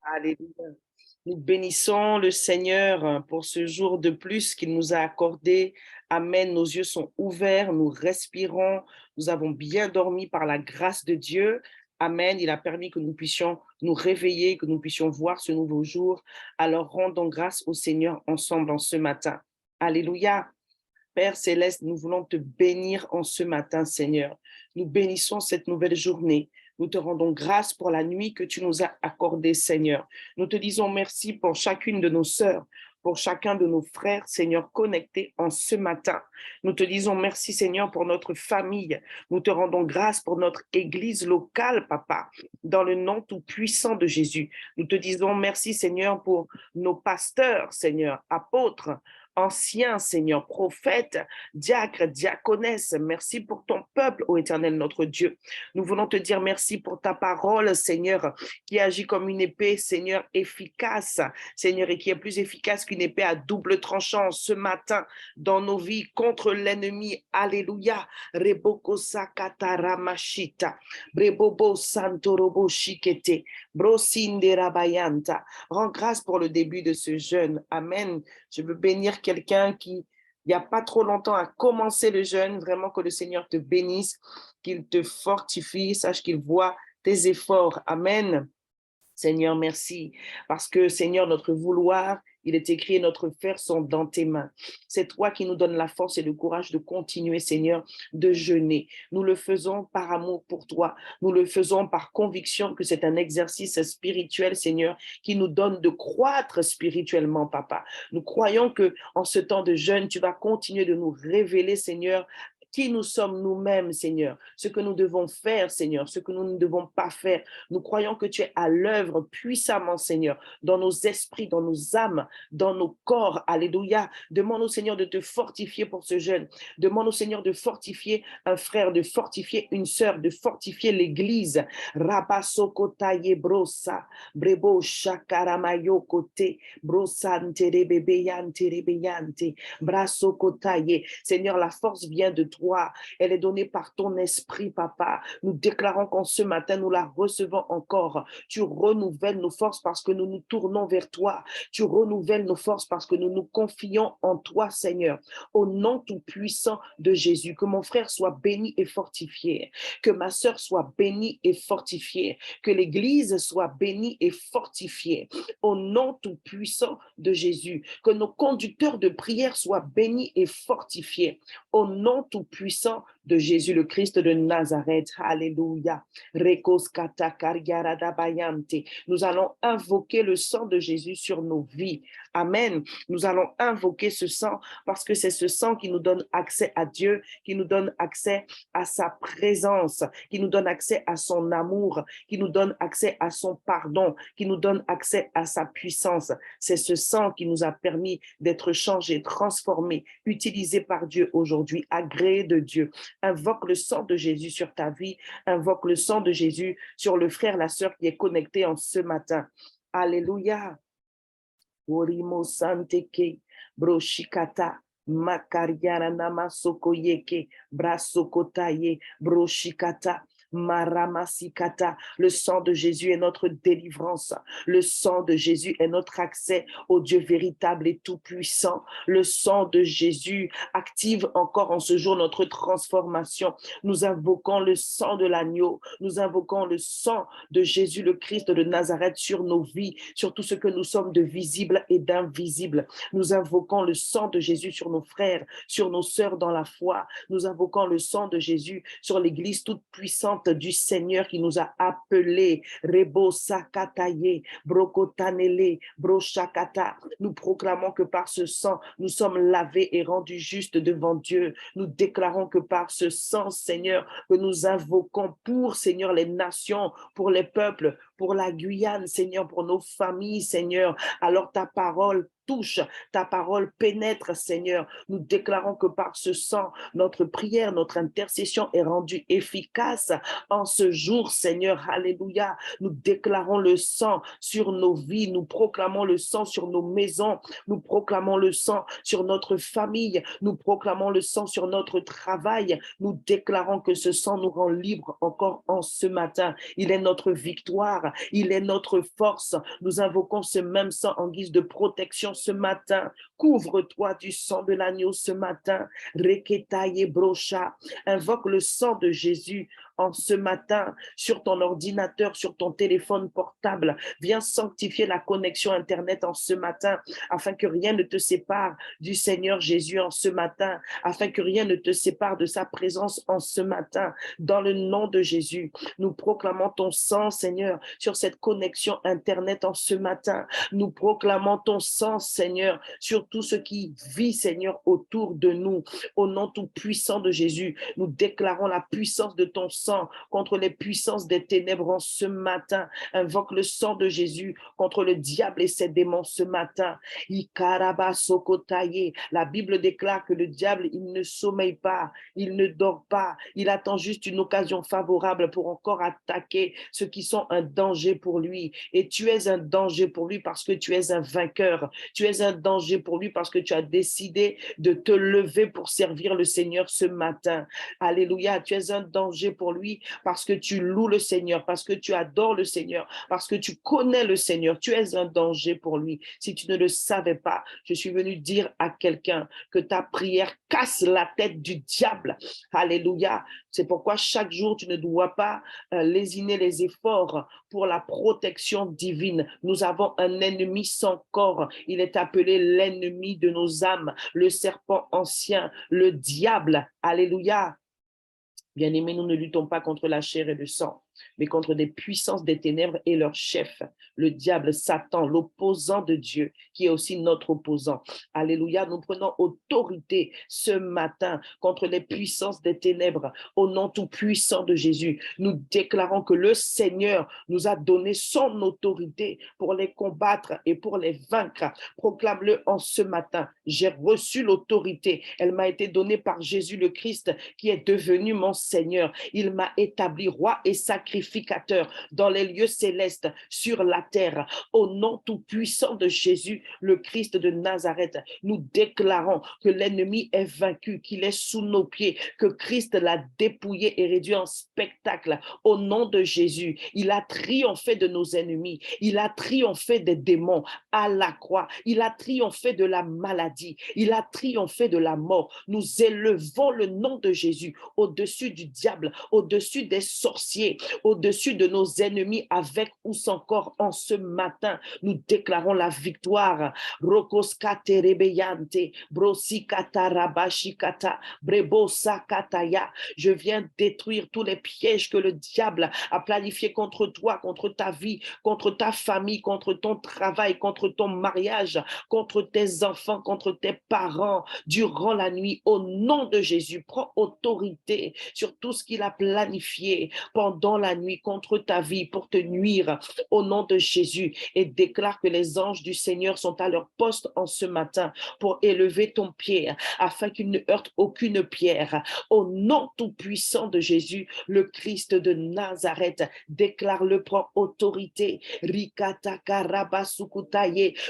Alléluia. Nous bénissons le Seigneur pour ce jour de plus qu'il nous a accordé. Amen. Nos yeux sont ouverts, nous respirons, nous avons bien dormi par la grâce de Dieu. Amen. Il a permis que nous puissions nous réveiller, que nous puissions voir ce nouveau jour. Alors rendons grâce au Seigneur ensemble en ce matin. Alléluia. Père céleste, nous voulons te bénir en ce matin, Seigneur. Nous bénissons cette nouvelle journée. Nous te rendons grâce pour la nuit que tu nous as accordée, Seigneur. Nous te disons merci pour chacune de nos sœurs, pour chacun de nos frères, Seigneur, connectés en ce matin. Nous te disons merci, Seigneur, pour notre famille. Nous te rendons grâce pour notre église locale, Papa, dans le nom tout-puissant de Jésus. Nous te disons merci, Seigneur, pour nos pasteurs, Seigneur, apôtres, anciens, Seigneur, prophètes, diacres, diaconesses. Merci pour ton peuple, ô Éternel, notre Dieu. Nous voulons te dire merci pour ta parole, Seigneur, qui agit comme une épée, Seigneur, efficace, Seigneur, et qui est plus efficace qu'une épée à double tranchant ce matin dans nos vies contre l'ennemi. Alléluia. Reboko sakata ramashita. Brebobo santorobo shikete. Brosinde rabayanta. Rends grâce pour le début de ce jeûne. Amen. Je veux bénir quelqu'un qui, il n'y a pas trop longtemps, a commencé le jeûne. Vraiment que le Seigneur te bénisse, qu'il te fortifie, sache qu'il voit tes efforts. Amen. Seigneur, merci, parce que, Seigneur, notre vouloir, il est écrit, notre faire sont dans tes mains. C'est toi qui nous donnes la force et le courage de continuer, Seigneur, de jeûner. Nous le faisons par amour pour toi. Nous le faisons par conviction que c'est un exercice spirituel, Seigneur, qui nous donne de croître spirituellement, Papa. Nous croyons que en ce temps de jeûne, tu vas continuer de nous révéler, Seigneur, qui nous sommes nous-mêmes, Seigneur, ce que nous devons faire, Seigneur, ce que nous ne devons pas faire. Nous croyons que tu es à l'œuvre puissamment, Seigneur, dans nos esprits, dans nos âmes, dans nos corps. Alléluia. Demande au Seigneur de te fortifier pour ce jeûne. Demande au Seigneur de fortifier un frère, de fortifier une sœur, de fortifier l'Église. Rabasokotaye brosa, brebo shakaramayo kote, brosante rebebeyante rebeyante, brasokotaye. Seigneur, la force vient de toi. Elle est donnée par ton esprit, Papa. Nous déclarons qu'en ce matin, nous la recevons encore. Tu renouvelles nos forces parce que nous nous tournons vers toi. Tu renouvelles nos forces parce que nous nous confions en toi, Seigneur. Au nom tout-puissant de Jésus, que mon frère soit béni et fortifié, que ma sœur soit bénie et fortifiée, que l'Église soit bénie et fortifiée. Au nom tout-puissant de Jésus, que nos conducteurs de prière soient bénis et fortifiés. Au nom tout-puissant de Jésus le Christ de Nazareth. Alléluia. Nous allons invoquer le sang de Jésus sur nos vies. Amen. Nous allons invoquer ce sang parce que c'est ce sang qui nous donne accès à Dieu, qui nous donne accès à sa présence, qui nous donne accès à son amour, qui nous donne accès à son pardon, qui nous donne accès à sa puissance. C'est ce sang qui nous a permis d'être changés, transformés, utilisés par Dieu aujourd'hui, agréés de Dieu. Invoque le sang de Jésus sur ta vie, invoque le sang de Jésus sur le frère, la sœur qui est connecté en ce matin. Alléluia. Orimo santeke, broshikata, makariara namasokoyeke, brasokotaye, broshikata. Maramasikata, le sang de Jésus est notre délivrance. Le sang de Jésus est notre accès au Dieu véritable et tout-puissant. Le sang de Jésus active encore en ce jour notre transformation. Nous invoquons le sang de l'agneau. Nous invoquons le sang de Jésus le Christ de Nazareth sur nos vies, sur tout ce que nous sommes de visible et d'invisible. Nous invoquons le sang de Jésus sur nos frères, sur nos sœurs dans la foi. Nous invoquons le sang de Jésus sur l'Église toute puissante du Seigneur qui nous a appelés. Rebo sakataye, brokotanele, broshakata. Nous proclamons que par ce sang, nous sommes lavés et rendus justes devant Dieu. Nous déclarons que par ce sang, Seigneur, que nous invoquons pour, Seigneur, les nations, pour les peuples, pour la Guyane, Seigneur, pour nos familles, Seigneur. Alors ta parole touche, ta parole pénètre, Seigneur. Nous déclarons que par ce sang, notre prière, notre intercession est rendue efficace en ce jour, Seigneur. Alléluia. Nous déclarons le sang sur nos vies, nous proclamons le sang sur nos maisons, nous proclamons le sang sur notre famille, nous proclamons le sang sur notre travail. Nous déclarons que ce sang nous rend libres encore en ce matin. Il est notre victoire, il est notre force. Nous invoquons ce même sang en guise de protection ce matin. Couvre-toi du sang de l'agneau ce matin. Reketaye brocha. Invoque le sang de Jésus en ce matin sur ton ordinateur, sur ton téléphone portable. Viens sanctifier la connexion Internet en ce matin afin que rien ne te sépare du Seigneur Jésus en ce matin, afin que rien ne te sépare de sa présence en ce matin. Dans le nom de Jésus, nous proclamons ton sang, Seigneur, sur cette connexion Internet en ce matin. Nous proclamons ton sang, Seigneur, sur tout ce qui vit, Seigneur, autour de nous. Au nom tout puissant de Jésus, nous déclarons la puissance de ton sang contre les puissances des ténèbres en ce matin. Invoque le sang de Jésus contre le diable et ses démons ce matin. La Bible déclare que le diable, il ne sommeille pas, il ne dort pas, il attend juste une occasion favorable pour encore attaquer ceux qui sont un danger pour lui. Et tu es un danger pour lui parce que tu es un vainqueur. Tu es un danger pour lui parce que tu as décidé de te lever pour servir le Seigneur ce matin. Alléluia, tu es un danger pour lui parce que tu loues le Seigneur, parce que tu adores le Seigneur, parce que tu connais le Seigneur. Tu es un danger pour lui. Si tu ne le savais pas, je suis venu dire à quelqu'un que ta prière casse la tête du diable. Alléluia. C'est pourquoi chaque jour, tu ne dois pas lésiner les efforts pour la protection divine. Nous avons un ennemi sans corps. Il est appelé l'ennemi de nos âmes, le serpent ancien, le diable. Alléluia. Bien-aimés, nous ne luttons pas contre la chair et le sang, mais contre des puissances des ténèbres et leurs chefs, le diable, Satan, l'opposant de Dieu, qui est aussi notre opposant. Alléluia, nous prenons autorité ce matin contre les puissances des ténèbres, au nom tout puissant de Jésus. Nous déclarons que le Seigneur nous a donné son autorité pour les combattre et pour les vaincre. Proclame-le en ce matin. J'ai reçu l'autorité. Elle m'a été donnée par Jésus le Christ, qui est devenu mon Seigneur. Il m'a établi roi et sacrificateur dans les lieux célestes, sur la terre. Au nom tout puissant de Jésus, le Christ de Nazareth, nous déclarons que l'ennemi est vaincu, qu'il est sous nos pieds, que Christ l'a dépouillé et réduit en spectacle. Au nom de Jésus, il a triomphé de nos ennemis, il a triomphé des démons à la croix, il a triomphé de la maladie, il a triomphé de la mort. Nous élevons le nom de Jésus au-dessus du diable, au-dessus des sorciers, au-dessus de nos ennemis avec ou sans corps en ce matin. Nous déclarons la victoire. Rokoskate rebeyante, brosikata rabashikata, brebosakataya. Je viens détruire tous les pièges que le diable a planifiés contre toi, contre ta vie, contre ta famille, contre ton travail, contre ton mariage, contre tes enfants, contre tes parents durant la nuit. Au nom de Jésus, prends autorité sur tout ce qu'il a planifié pendant la nuit contre ta vie pour te nuire au nom de Jésus, et déclare que les anges du Seigneur sont à leur poste en ce matin pour élever ton pied afin qu'il ne heurte aucune pierre. Au nom tout puissant de Jésus, le Christ de Nazareth, déclare-le, prend autorité.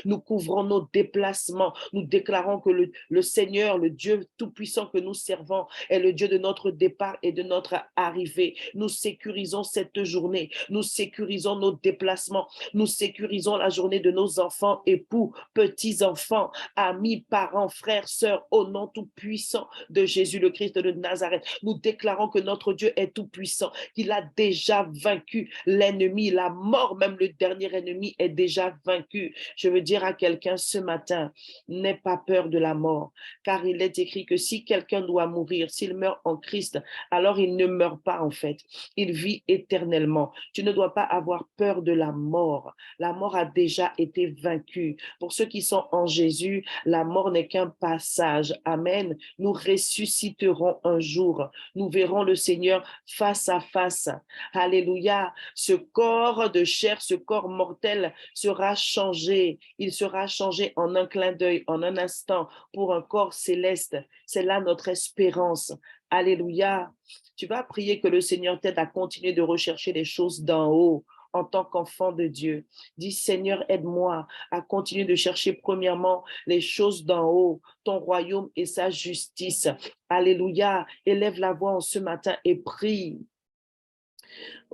Nous couvrons nos déplacements. Nous déclarons que le Seigneur, le Dieu tout-puissant que nous servons, est le Dieu de notre départ et de notre arrivée. Nous sécurisons cette journée. Nous sécurisons nos déplacements. Nous sécurisons la journée de nos enfants, époux, petits-enfants, amis, parents, frères, sœurs, au nom tout-puissant de Jésus le Christ de Nazareth. Nous déclarons que notre Dieu est tout-puissant, qu'il a déjà vaincu l'ennemi, la mort, même le dernier ennemi est déjà vaincu. Je veux dire à quelqu'un ce matin, n'aie pas peur de la mort, car il est écrit que si quelqu'un doit mourir, s'il meurt en Christ, alors il ne meurt pas en fait. Il vit éternellement. Tu ne dois pas avoir peur de la mort. La mort a déjà été vaincue. Pour ceux qui sont en Jésus, la mort n'est qu'un passage. Amen. Nous ressusciterons un jour. Nous verrons le Seigneur face à face. Alléluia. Ce corps de chair, ce corps mortel sera changé. Il sera changé en un clin d'œil, en un instant, pour un corps céleste. C'est là notre espérance. Alléluia. Tu vas prier que le Seigneur t'aide à continuer de rechercher les choses d'en haut en tant qu'enfant de Dieu. Dis, Seigneur, aide-moi à continuer de chercher premièrement les choses d'en haut, ton royaume et sa justice. Alléluia. Élève la voix en ce matin et prie.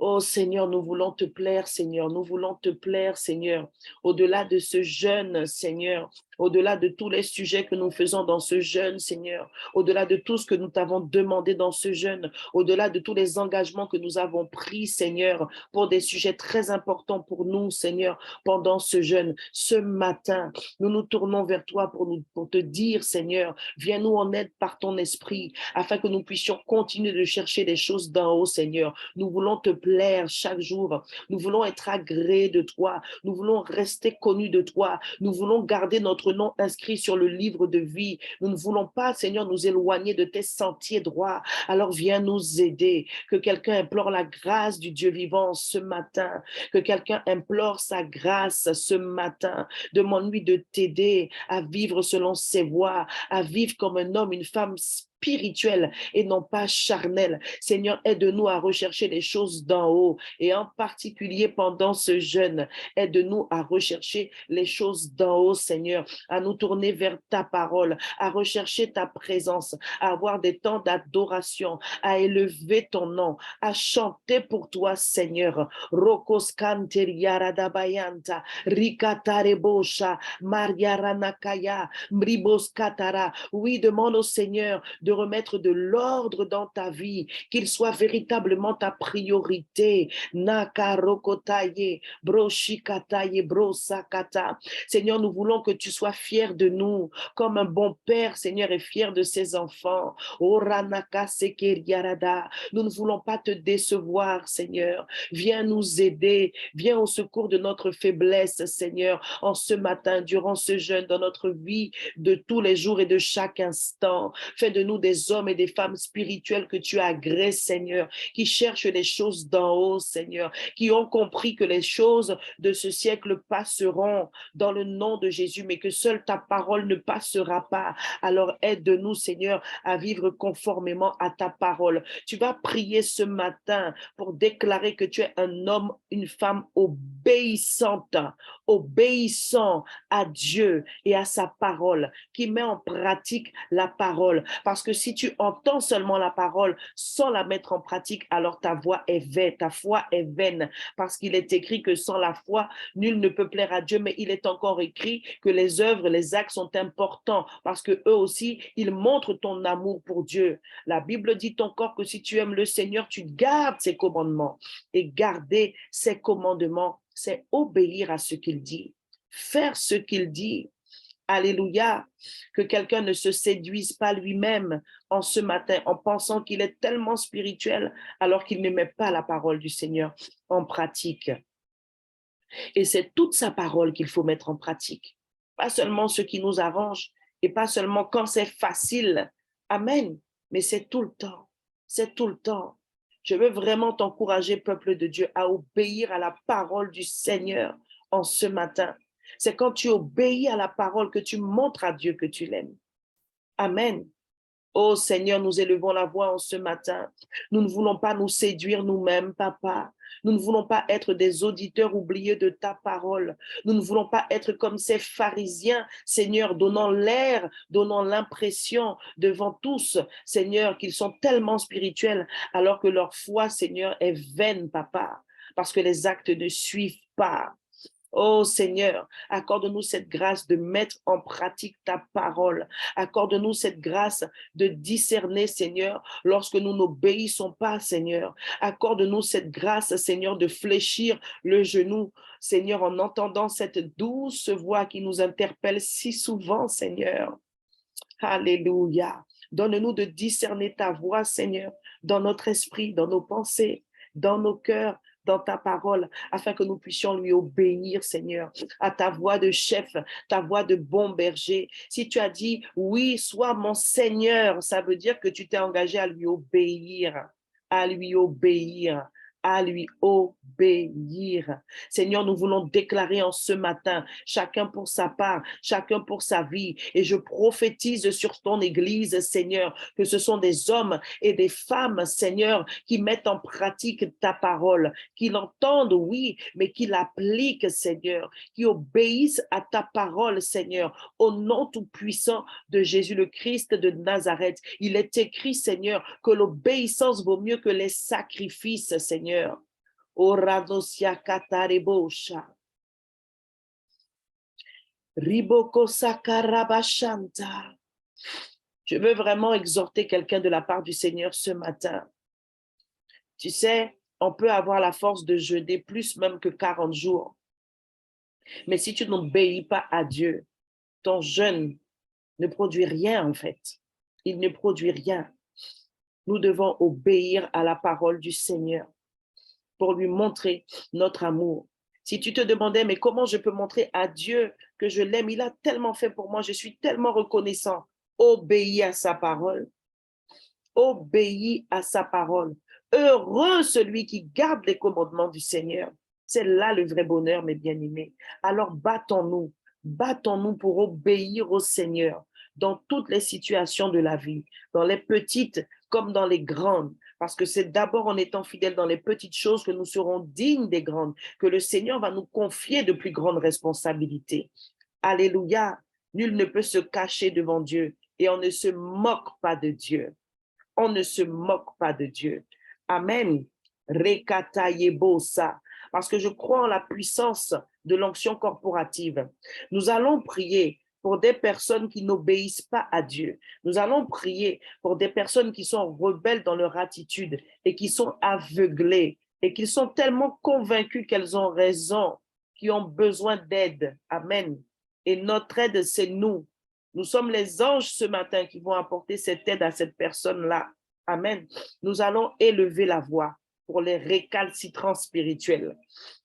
Oh Seigneur, nous voulons te plaire, Seigneur. Nous voulons te plaire, Seigneur. Au-delà de ce jeûne, Seigneur, au-delà de tous les sujets que nous faisons dans ce jeûne, Seigneur, au-delà de tout ce que nous t'avons demandé dans ce jeûne, au-delà de tous les engagements que nous avons pris, Seigneur, pour des sujets très importants pour nous, Seigneur, pendant ce jeûne. Ce matin, nous nous tournons vers toi pour te dire, Seigneur, viens-nous en aide par ton esprit, afin que nous puissions continuer de chercher les choses d'en haut, Seigneur. Nous voulons te plaire chaque jour. Nous voulons être agréés de toi. Nous voulons rester connus de toi. Nous voulons garder notre nom inscrit sur le livre de vie. Nous ne voulons pas, Seigneur, nous éloigner de tes sentiers droits. Alors viens nous aider. Que quelqu'un implore la grâce du Dieu vivant ce matin. Que quelqu'un implore sa grâce ce matin. Demande-lui de t'aider à vivre selon ses voies, à vivre comme un homme, une femme spirituelle et non pas charnelle. Seigneur, aide-nous à rechercher les choses d'en haut et en particulier pendant ce jeûne, aide-nous à rechercher les choses d'en haut, Seigneur, à nous tourner vers ta parole, à rechercher ta présence, à avoir des temps d'adoration, à élever ton nom, à chanter pour toi, Seigneur. Rokos kanteriaradabayanta, rikatarebosha, mariaranakaya, mribos katara. Oui, demande au Seigneur de remettre de l'ordre dans ta vie, qu'il soit véritablement ta priorité. Nakarokotaye, broshikataye, brosakata. Seigneur, nous voulons que tu sois fier de nous, comme un bon père, Seigneur, est fier de ses enfants. Oranaka sekeriarada. Nous ne voulons pas te décevoir, Seigneur. Viens nous aider, viens au secours de notre faiblesse, Seigneur, en ce matin, durant ce jeûne, dans notre vie de tous les jours et de chaque instant. Fais de nous des hommes et des femmes spirituels que tu agrées, Seigneur, qui cherchent les choses d'en haut, Seigneur, qui ont compris que les choses de ce siècle passeront dans le nom de Jésus, mais que seule ta parole ne passera pas. Alors aide-nous, Seigneur, à vivre conformément à ta parole. Tu vas prier ce matin pour déclarer que tu es un homme, une femme obéissante, obéissant à Dieu et à sa parole, qui met en pratique la parole. Parce que si tu entends seulement la parole sans la mettre en pratique, alors ta voix est vaine, ta foi est vaine. Parce qu'il est écrit que sans la foi, nul ne peut plaire à Dieu, mais il est encore écrit que les œuvres, les actes sont importants parce que eux aussi, ils montrent ton amour pour Dieu. La Bible dit encore que si tu aimes le Seigneur, tu gardes ses commandements. Et garder ses commandements, c'est obéir à ce qu'il dit, faire ce qu'il dit. Alléluia, que quelqu'un ne se séduise pas lui-même en ce matin en pensant qu'il est tellement spirituel alors qu'il ne met pas la parole du Seigneur en pratique. Et c'est toute sa parole qu'il faut mettre en pratique, pas seulement ce qui nous arrange et pas seulement quand c'est facile. Amen, mais c'est tout le temps, c'est tout le temps. Je veux vraiment t'encourager, peuple de Dieu, à obéir à la parole du Seigneur en ce matin. C'est quand tu obéis à la parole que tu montres à Dieu que tu l'aimes. Amen. Oh Seigneur, nous élevons la voix en ce matin. Nous ne voulons pas nous séduire nous-mêmes, Papa. Nous ne voulons pas être des auditeurs oubliés de ta parole. Nous ne voulons pas être comme ces pharisiens, Seigneur, donnant l'air, donnant l'impression devant tous, Seigneur, qu'ils sont tellement spirituels, alors que leur foi, Seigneur, est vaine, Papa, parce que les actes ne suivent pas. Oh Seigneur, accorde-nous cette grâce de mettre en pratique ta parole. Accorde-nous cette grâce de discerner, Seigneur, lorsque nous n'obéissons pas, Seigneur. Accorde-nous cette grâce, Seigneur, de fléchir le genou, Seigneur, en entendant cette douce voix qui nous interpelle si souvent, Seigneur. Alléluia. Donne-nous de discerner ta voix, Seigneur, dans notre esprit, dans nos pensées. dans nos cœurs, dans ta parole, afin que nous puissions lui obéir, Seigneur, à ta voix de chef, ta voix de bon berger. Si tu as dit, oui, sois mon Seigneur, ça veut dire que tu t'es engagé à lui obéir, à lui obéir, à lui obéir. Seigneur, nous voulons déclarer en ce matin, chacun pour sa part, chacun pour sa vie, et je prophétise sur ton Église, Seigneur, que ce sont des hommes et des femmes, Seigneur, qui mettent en pratique ta parole, qui l'entendent, oui, mais qui l'appliquent, Seigneur, qui obéissent à ta parole, Seigneur, au nom tout-puissant de Jésus le Christ de Nazareth. Il est écrit, Seigneur, que l'obéissance vaut mieux que les sacrifices, Seigneur. Oradosia katarebosha. Riboko sakarabashanta. Je veux vraiment exhorter quelqu'un de la part du Seigneur ce matin. Tu sais, on peut avoir la force de jeûner plus même que 40 jours. Mais si tu n'obéis pas à Dieu, ton jeûne ne produit rien en fait. Il ne produit rien. Nous devons obéir à la parole du Seigneur pour lui montrer notre amour. Si tu te demandais, mais comment je peux montrer à Dieu que je l'aime? Il a tellement fait pour moi, je suis tellement reconnaissant. Obéis à sa parole. Obéis à sa parole. Heureux celui qui garde les commandements du Seigneur. C'est là le vrai bonheur, mes bien-aimés. Alors battons-nous pour obéir au Seigneur dans toutes les situations de la vie, dans les petites comme dans les grandes. Parce que c'est d'abord en étant fidèles dans les petites choses que nous serons dignes des grandes, que le Seigneur va nous confier de plus grandes responsabilités. Alléluia. Nul ne peut se cacher devant Dieu et on ne se moque pas de Dieu. On ne se moque pas de Dieu. Amen. Rekatayebosa. Parce que je crois en la puissance de l'onction corporative. Nous allons prier pour des personnes qui n'obéissent pas à Dieu. Nous allons prier pour des personnes qui sont rebelles dans leur attitude et qui sont aveuglées et qui sont tellement convaincus qu'elles ont raison, qui ont besoin d'aide. Amen. Et notre aide, c'est nous. Nous sommes les anges ce matin qui vont apporter cette aide à cette personne-là. Amen. Nous allons élever la voix pour les récalcitrants spirituels.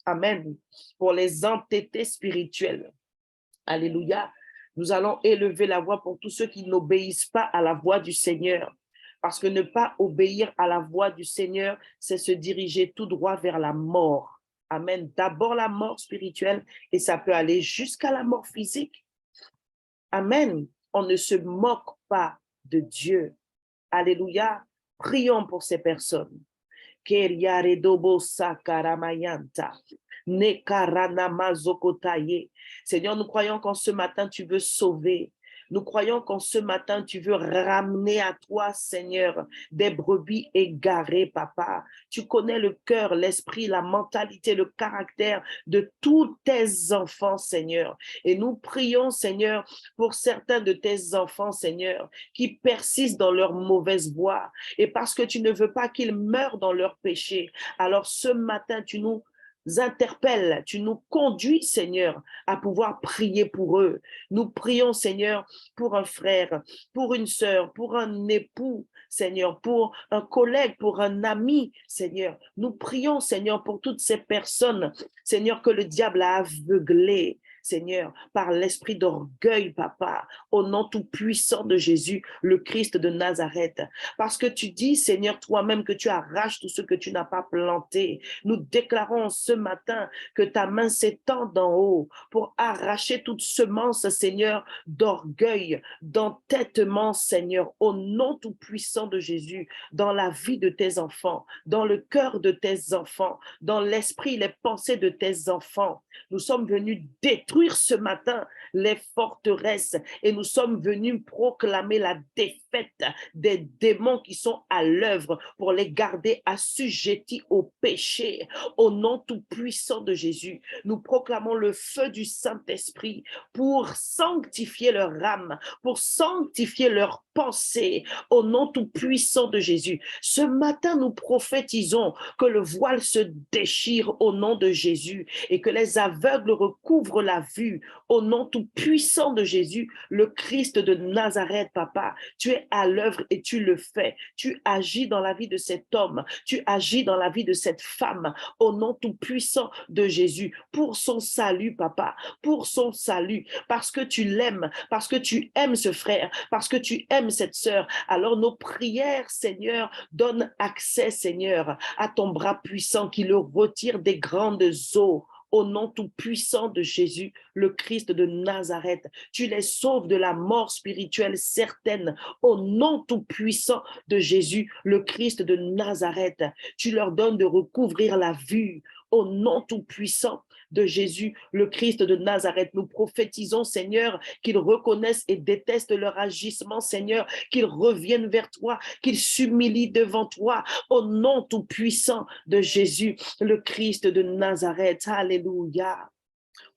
Amen. Pour les entêtés spirituels. Alléluia. Nous allons élever la voix pour tous ceux qui n'obéissent pas à la voix du Seigneur. Parce que ne pas obéir à la voix du Seigneur, c'est se diriger tout droit vers la mort. Amen. D'abord la mort spirituelle et ça peut aller jusqu'à la mort physique. Amen. On ne se moque pas de Dieu. Alléluia. Prions pour ces personnes. Seigneur, nous croyons qu'en ce matin, tu veux sauver. Nous croyons qu'en ce matin, tu veux ramener à toi, Seigneur, des brebis égarées, Papa. Tu connais le cœur, l'esprit, la mentalité, le caractère de tous tes enfants, Seigneur. Et nous prions, Seigneur, pour certains de tes enfants, Seigneur, qui persistent dans leur mauvaise voie. Et parce que tu ne veux pas qu'ils meurent dans leur péché, alors ce matin, tu nous interpelles, tu nous conduis, Seigneur, à pouvoir prier pour eux. Nous prions, Seigneur, pour un frère, pour une sœur, pour un époux, Seigneur, pour un collègue, pour un ami, Seigneur. Nous prions, Seigneur, pour toutes ces personnes, Seigneur, que le diable a aveuglées, Seigneur, par l'esprit d'orgueil, Papa, au nom tout-puissant de Jésus, le Christ de Nazareth. Parce que tu dis, Seigneur, toi-même, que tu arraches tout ce que tu n'as pas planté. Nous déclarons ce matin que ta main s'étend d'en haut pour arracher toute semence, Seigneur, d'orgueil, d'entêtement, Seigneur, au nom tout-puissant de Jésus, dans la vie de tes enfants, dans le cœur de tes enfants, dans l'esprit, les pensées de tes enfants. Nous sommes venus détruire ce matin les forteresses et nous sommes venus proclamer la défaite des démons qui sont à l'œuvre pour les garder assujettis au péché. Au nom tout-puissant de Jésus, nous proclamons le feu du Saint-Esprit pour sanctifier leur âme, pour sanctifier leurs pensées. Au nom tout-puissant de Jésus, ce matin, nous prophétisons que le voile se déchire au nom de Jésus et que les aveugles recouvrent la vue. Au nom tout puissant de Jésus, le Christ de Nazareth, papa, tu es à l'œuvre et tu le fais. Tu agis dans la vie de cet homme, tu agis dans la vie de cette femme, au nom tout puissant de Jésus, pour son salut, papa, pour son salut, parce que tu l'aimes, parce que tu aimes ce frère, parce que tu aimes cette sœur. Alors nos prières, Seigneur, donne accès, Seigneur, à ton bras puissant qui le retire des grandes eaux. Au nom tout puissant de Jésus, le Christ de Nazareth, tu les sauves de la mort spirituelle certaine. Au nom tout puissant de Jésus, le Christ de Nazareth, tu leur donnes de recouvrir la vue. Au nom tout puissant de Jésus, le Christ de Nazareth, nous prophétisons, Seigneur, qu'ils reconnaissent et détestent leur agissement, Seigneur, qu'ils reviennent vers toi, qu'ils s'humilient devant toi, au nom tout puissant de Jésus, le Christ de Nazareth. Alléluia.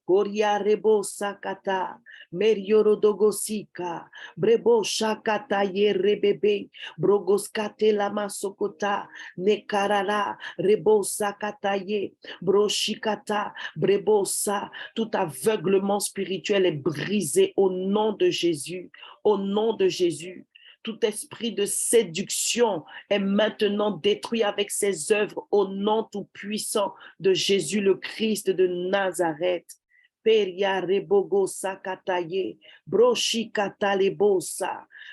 Koria rebo sakata, merioro dogosika, brebo shakata ye rebebe, brogoskate lama sokota, nekarara, rebo sakata ye, broshikata, brebosa. Tout aveuglement spirituel est brisé au nom de Jésus, au nom de Jésus. Tout esprit de séduction est maintenant détruit avec ses œuvres au nom tout puissant de Jésus le Christ de Nazareth.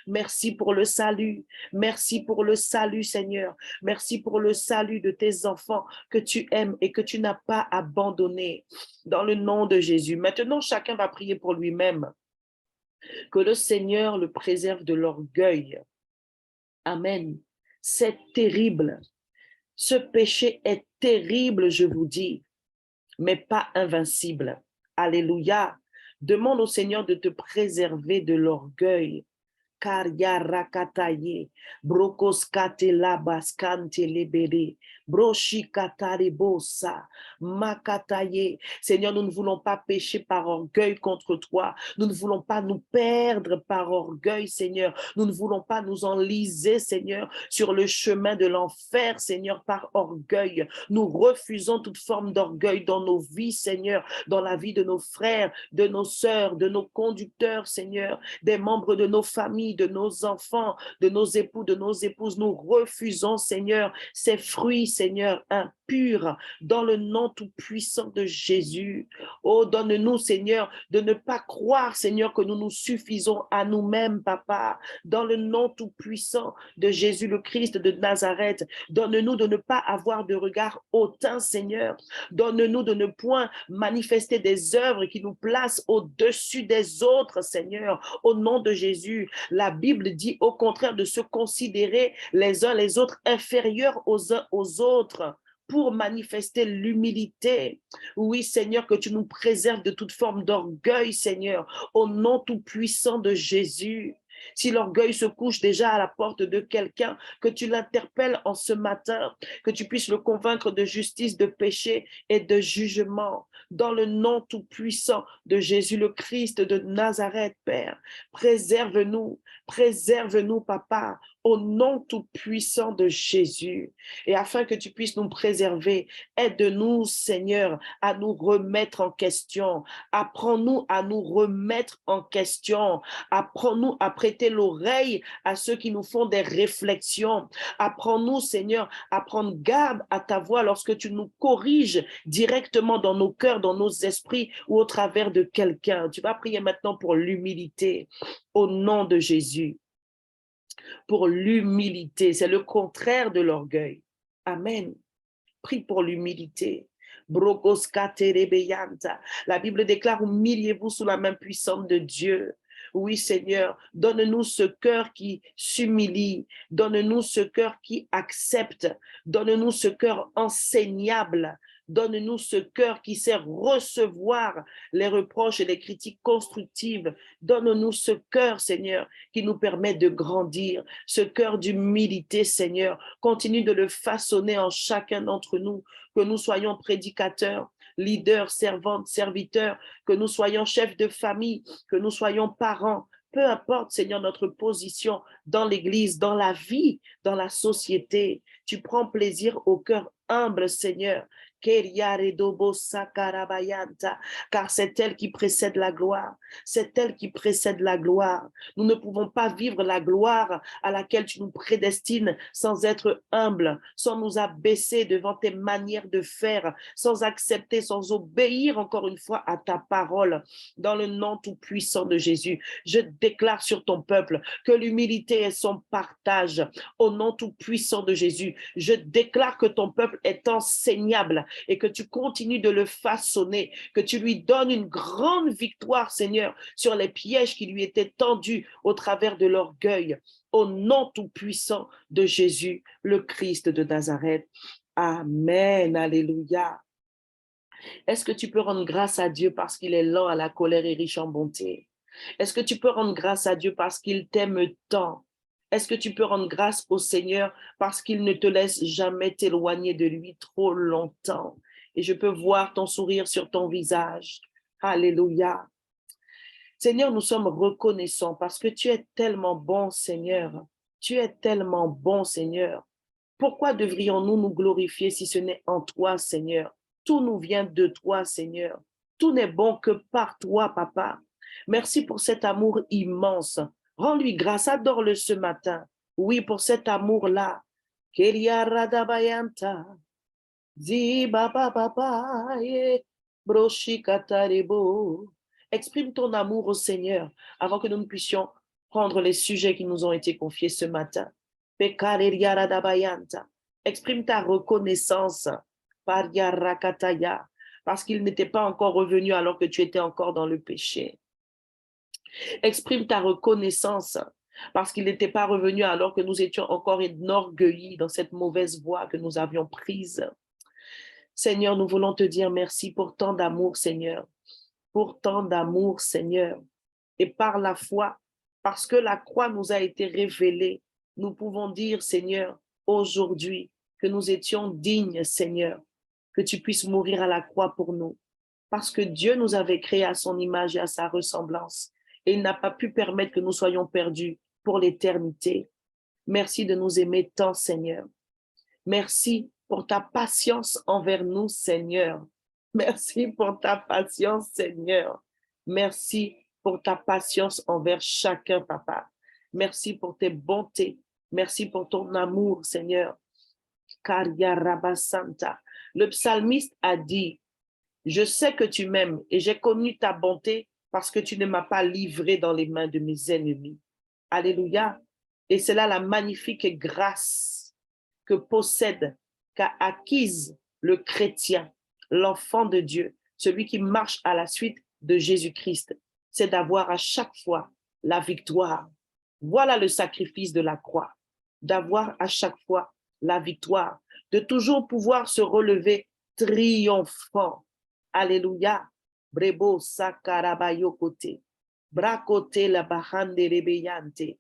Merci pour le salut. Merci pour le salut, Seigneur. Merci pour le salut de tes enfants que tu aimes et que tu n'as pas abandonné. Dans le nom de Jésus. Maintenant, chacun va prier pour lui-même. Que le Seigneur le préserve de l'orgueil. Amen. C'est terrible. Ce péché est terrible, je vous dis, mais pas invincible. Alléluia. Demande au Seigneur de te préserver de l'orgueil. Karia rakataye, brokoskate labaskante lebere, broshikatare bosa, makataye. Seigneur, nous ne voulons pas pécher par orgueil contre toi. Nous ne voulons pas nous perdre par orgueil, Seigneur. Nous ne voulons pas nous enliser, Seigneur, sur le chemin de l'enfer, Seigneur, par orgueil. Nous refusons toute forme d'orgueil dans nos vies, Seigneur, dans la vie de nos frères, de nos sœurs, de nos conducteurs, Seigneur, des membres de nos familles, de nos enfants, de nos époux, de nos épouses. Nous refusons, Seigneur, ces fruits, Seigneur, impurs, dans le nom tout-puissant de Jésus. Oh, donne-nous, Seigneur, de ne pas croire, Seigneur, que nous nous suffisons à nous-mêmes, Papa, dans le nom tout-puissant de Jésus le Christ de Nazareth. Donne-nous de ne pas avoir de regard hautain, Seigneur. Donne-nous de ne point manifester des œuvres qui nous placent au-dessus des autres, Seigneur, au nom de Jésus. La Bible dit au contraire de se considérer les uns les autres inférieurs aux uns aux autres pour manifester l'humilité. Oui, Seigneur, que tu nous préserves de toute forme d'orgueil, Seigneur, au nom tout-puissant de Jésus. Si l'orgueil se couche déjà à la porte de quelqu'un, que tu l'interpelles en ce matin, que tu puisses le convaincre de justice, de péché et de jugement. Dans le nom tout-puissant de Jésus le Christ de Nazareth, Père, préserve-nous, Papa, au nom tout-puissant de Jésus. Et afin que tu puisses nous préserver, aide-nous, Seigneur, à nous remettre en question. Apprends-nous à nous remettre en question. Apprends-nous à prêter l'oreille à ceux qui nous font des réflexions. Apprends-nous, Seigneur, à prendre garde à ta voix lorsque tu nous corriges directement dans nos cœurs, dans nos esprits ou au travers de quelqu'un. Tu vas prier maintenant pour l'humilité au nom de Jésus. Pour l'humilité, c'est le contraire de l'orgueil. Amen. Prie pour l'humilité. La Bible déclare: humiliez-vous sous la main puissante de Dieu. Oui, Seigneur, donne-nous ce cœur qui s'humilie, donne-nous ce cœur qui accepte, donne-nous ce cœur enseignable, donne-nous ce cœur qui sait recevoir les reproches et les critiques constructives. Donne-nous ce cœur, Seigneur, qui nous permet de grandir, ce cœur d'humilité, Seigneur. Continue de le façonner en chacun d'entre nous, que nous soyons prédicateurs, leaders, servantes, serviteurs, que nous soyons chefs de famille, que nous soyons parents. Peu importe, Seigneur, notre position dans l'Église, dans la vie, dans la société. Tu prends plaisir au cœur humble, Seigneur, Car c'est elle qui précède la gloire. C'est elle qui précède la gloire. Nous ne pouvons pas vivre la gloire à laquelle tu nous prédestines sans être humble, sans nous abaisser devant tes manières de faire, sans accepter, sans obéir encore une fois à ta parole. Dans le nom tout-puissant de Jésus, je déclare sur ton peuple que l'humilité est son partage. Au nom tout-puissant de Jésus, je déclare que ton peuple est enseignable et que tu continues de le façonner, que tu lui donnes une grande victoire, Seigneur, sur les pièges qui lui étaient tendus au travers de l'orgueil. Au nom tout-puissant de Jésus, le Christ de Nazareth. Amen. Alléluia. Est-ce que tu peux rendre grâce à Dieu parce qu'il est lent à la colère et riche en bonté? Est-ce que tu peux rendre grâce à Dieu parce qu'il t'aime tant? Est-ce que tu peux rendre grâce au Seigneur parce qu'il ne te laisse jamais t'éloigner de lui trop longtemps? Et je peux voir ton sourire sur ton visage. Alléluia. Seigneur, nous sommes reconnaissants parce que tu es tellement bon, Seigneur. Tu es tellement bon, Seigneur. Pourquoi devrions-nous nous glorifier si ce n'est en toi, Seigneur? Tout nous vient de toi, Seigneur. Tout n'est bon que par toi, Papa. Merci pour cet amour immense. Rends-lui grâce, adore-le ce matin. Oui, pour cet amour-là. Exprime ton amour au Seigneur avant que nous ne puissions prendre les sujets qui nous ont été confiés ce matin. Exprime ta reconnaissance parce qu'il n'était pas encore revenu alors que tu étais encore dans le péché. Exprime ta reconnaissance parce qu'il n'était pas revenu alors que nous étions encore enorgueillis dans cette mauvaise voie que nous avions prise. Seigneur, nous voulons te dire merci pour tant d'amour, Seigneur. Pour tant d'amour, Seigneur. Et par la foi, parce que la croix nous a été révélée, nous pouvons dire, Seigneur, aujourd'hui, que nous étions dignes, Seigneur, que tu puisses mourir à la croix pour nous. Parce que Dieu nous avait créés à son image et à sa ressemblance. Et il n'a pas pu permettre que nous soyons perdus pour l'éternité. Merci de nous aimer tant, Seigneur. Merci pour ta patience envers nous, Seigneur. Merci pour ta patience, Seigneur. Merci pour ta patience envers chacun, Papa. Merci pour tes bontés. Merci pour ton amour, Seigneur. Le psalmiste a dit, je sais que tu m'aimes et j'ai connu ta bonté parce que tu ne m'as pas livré dans les mains de mes ennemis. Alléluia. Et c'est là la magnifique grâce que possède, qu'a acquise le chrétien, l'enfant de Dieu, celui qui marche à la suite de Jésus-Christ, c'est d'avoir à chaque fois la victoire. Voilà le sacrifice de la croix, d'avoir à chaque fois la victoire, de toujours pouvoir se relever triomphant. Alléluia. Brebo sakarabayo kote. Brakote la bahande rebeyante.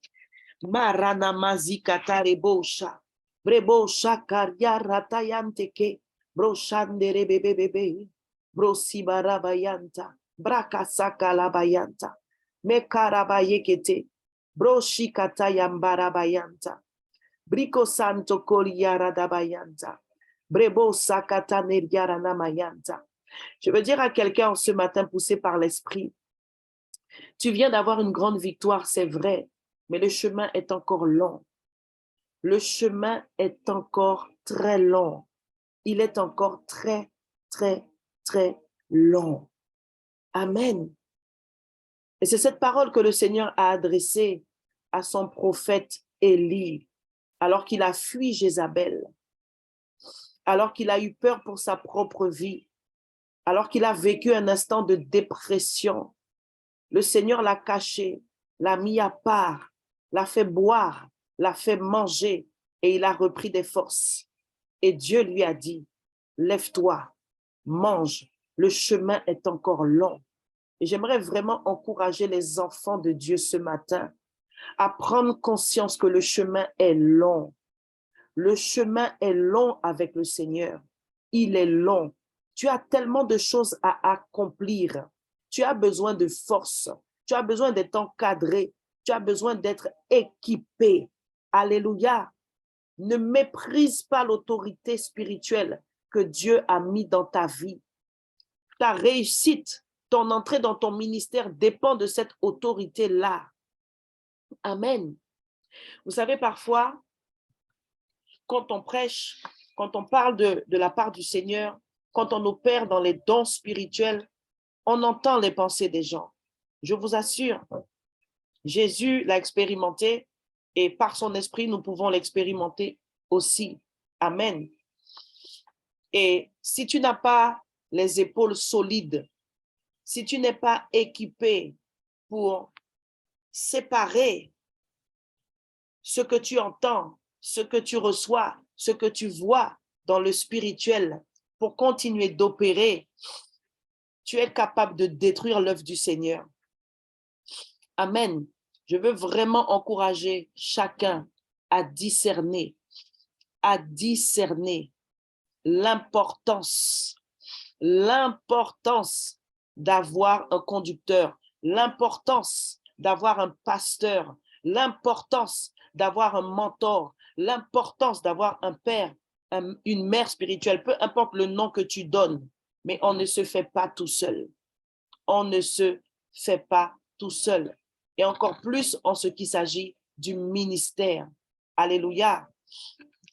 Marana mazikata rebosha. Brebo shakaria ratayante ke. Broshande rebebebebe. Brosibarabayanta. Brakasaka labayanta. Mekarabayekete. Broshikata yambarabayanta. Briko santo koliara dabayanta. Brebo sakata neriara namayanta. Je veux dire à quelqu'un ce matin poussé par l'esprit, tu viens d'avoir une grande victoire, c'est vrai, mais le chemin est encore long. Le chemin est encore très long. Il est encore très, très, très long. Amen. Et c'est cette parole que le Seigneur a adressée à son prophète Élie, alors qu'il a fui Jézabel, alors qu'il a eu peur pour sa propre vie, alors qu'il a vécu un instant de dépression. Le Seigneur l'a caché, l'a mis à part, l'a fait boire, l'a fait manger et il a repris des forces. Et Dieu lui a dit, lève-toi, mange, le chemin est encore long. Et j'aimerais vraiment encourager les enfants de Dieu ce matin à prendre conscience que le chemin est long. Le chemin est long avec le Seigneur. Il est long. Tu as tellement de choses à accomplir. Tu as besoin de force. Tu as besoin d'être encadré. Tu as besoin d'être équipé. Alléluia. Ne méprise pas l'autorité spirituelle que Dieu a mis dans ta vie. Ta réussite, ton entrée dans ton ministère dépend de cette autorité-là. Amen. Vous savez, parfois, quand on prêche, quand on parle de la part du Seigneur, quand on opère dans les dons spirituels, on entend les pensées des gens. Je vous assure, Jésus l'a expérimenté et par son esprit, nous pouvons l'expérimenter aussi. Amen. Et si tu n'as pas les épaules solides, si tu n'es pas équipé pour séparer ce que tu entends, ce que tu reçois, ce que tu vois dans le spirituel pour continuer d'opérer, tu es capable de détruire l'œuvre du Seigneur. Amen. Je veux vraiment encourager chacun à discerner l'importance d'avoir un conducteur, l'importance d'avoir un pasteur, l'importance d'avoir un mentor, l'importance d'avoir un père, une mère spirituelle, peu importe le nom que tu donnes, mais on ne se fait pas tout seul. On ne se fait pas tout seul. Et encore plus en ce qui s'agit du ministère. Alléluia.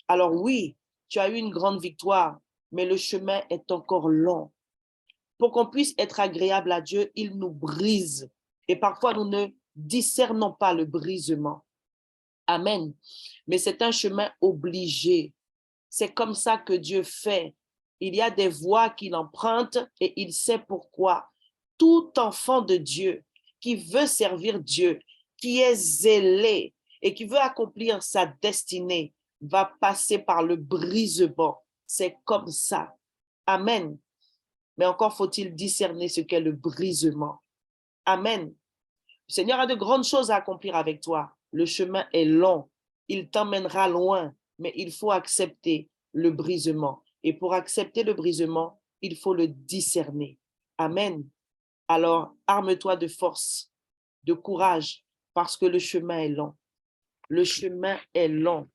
Alors oui, tu as eu une grande victoire, mais le chemin est encore long. Pour qu'on puisse être agréable à Dieu, il nous brise. Et parfois, nous ne discernons pas le brisement. Amen. Mais c'est un chemin obligé. C'est comme ça que Dieu fait. Il y a des voies qu'il emprunte et il sait pourquoi. Tout enfant de Dieu qui veut servir Dieu, qui est zélé et qui veut accomplir sa destinée, va passer par le brisement. C'est comme ça. Amen. Mais encore faut-il discerner ce qu'est le brisement. Amen. Le Seigneur a de grandes choses à accomplir avec toi. Le chemin est long. Il t'emmènera loin, mais il faut accepter le brisement. Et pour accepter le brisement, il faut le discerner. Amen. Alors, arme-toi de force, de courage, parce que le chemin est long. Le chemin est long.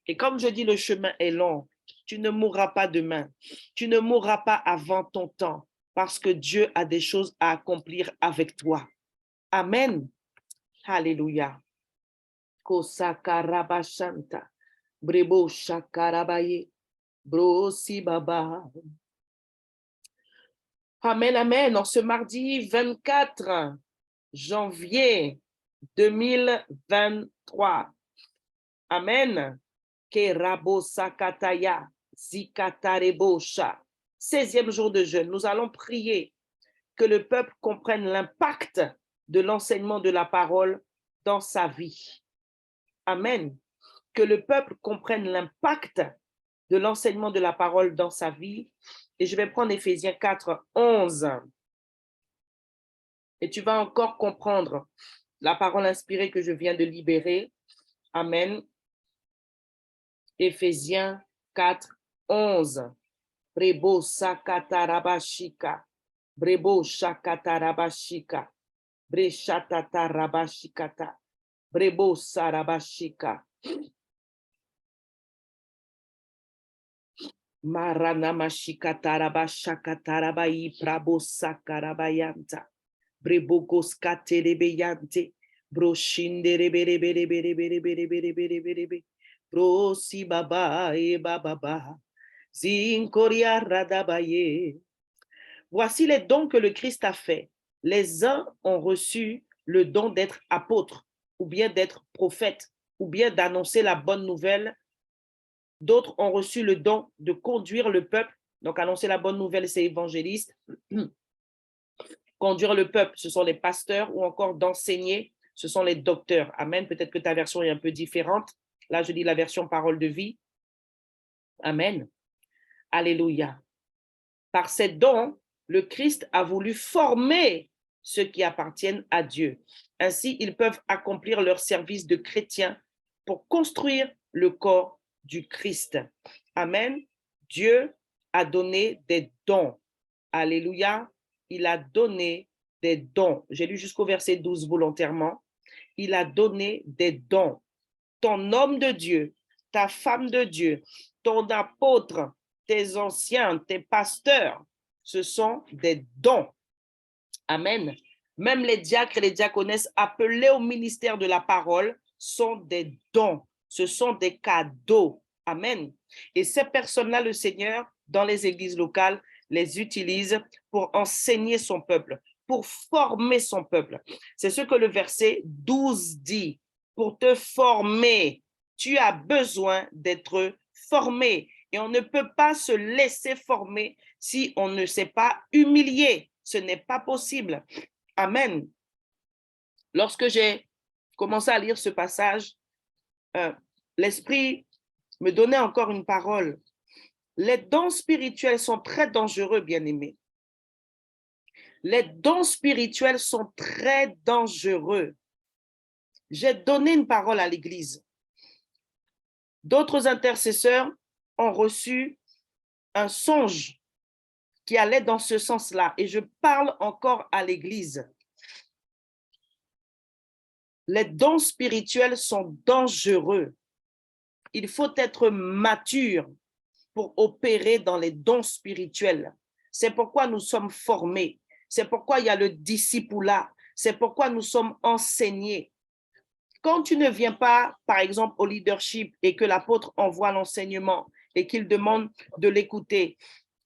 Et comme je dis, le chemin est long. Tu ne mourras pas demain. Tu ne mourras pas avant ton temps, parce que Dieu a des choses à accomplir avec toi. Amen. Alléluia. Kosakarabashanta. Brebo shakarabaye. Brosi baba. Amen, amen. En ce mardi 24 janvier 2023. Amen. Kerabo sakataya. Zikatarebocha. 16e jour de jeûne. Nous allons prier que le peuple comprenne l'impact de l'enseignement de la parole dans sa vie. Amen. Que le peuple comprenne l'impact de l'enseignement de la parole dans sa vie. Et je vais prendre Éphésiens 4, 11. Et tu vas encore comprendre la parole inspirée que je viens de libérer. Amen. Éphésiens 4, 11. Brebo sakatarabashika. Brebo shakatarabashika. Breshatatarabashikata. Brebo sarabashika. Maranamashikatarabashakatarabai prabo sakarabayanta. Brebogos katerebeyante. Broshindereberebereberebereberebereberebe. Brosi baba e bababa. Zinkoria radabaye. Voici les dons que le Christ a fait. Les uns ont reçu le don d'être apôtres, ou bien d'être prophètes, ou bien d'annoncer la bonne nouvelle. D'autres ont reçu le don de conduire le peuple. Donc, annoncer la bonne nouvelle, c'est évangéliste. Conduire le peuple, ce sont les pasteurs, ou encore d'enseigner, ce sont les docteurs. Amen. Peut-être que ta version est un peu différente. Là, je lis la version parole de vie. Amen. Alléluia. Par ces dons, le Christ a voulu former ceux qui appartiennent à Dieu. Ainsi, ils peuvent accomplir leur service de chrétien pour construire le corps du Christ. Amen. Dieu a donné des dons. Alléluia. Il a donné des dons. J'ai lu jusqu'au verset 12 volontairement. Il a donné des dons. Ton homme de Dieu, ta femme de Dieu, ton apôtre, tes anciens, tes pasteurs. Ce sont des dons. Amen. Même les diacres et les diaconesses appelés au ministère de la parole sont des dons. Ce sont des cadeaux. Amen. Et ces personnes-là, le Seigneur, dans les églises locales, les utilise pour enseigner son peuple, pour former son peuple. C'est ce que le verset 12 dit. Pour te former, tu as besoin d'être formé. Et on ne peut pas se laisser former si on ne s'est pas humilié. Ce n'est pas possible. Amen. Lorsque j'ai commencé à lire ce passage, l'Esprit me donnait encore une parole. Les dons spirituels sont très dangereux, bien-aimés. Les dons spirituels sont très dangereux. J'ai donné une parole à l'Église. D'autres intercesseurs ont reçu un songe qui allait dans ce sens-là. Et je parle encore à l'Église. Les dons spirituels sont dangereux. Il faut être mature pour opérer dans les dons spirituels. C'est pourquoi nous sommes formés. C'est pourquoi il y a le discipulat. C'est pourquoi nous sommes enseignés. Quand tu ne viens pas, par exemple, au leadership et que l'apôtre envoie l'enseignement et qu'il demande de l'écouter,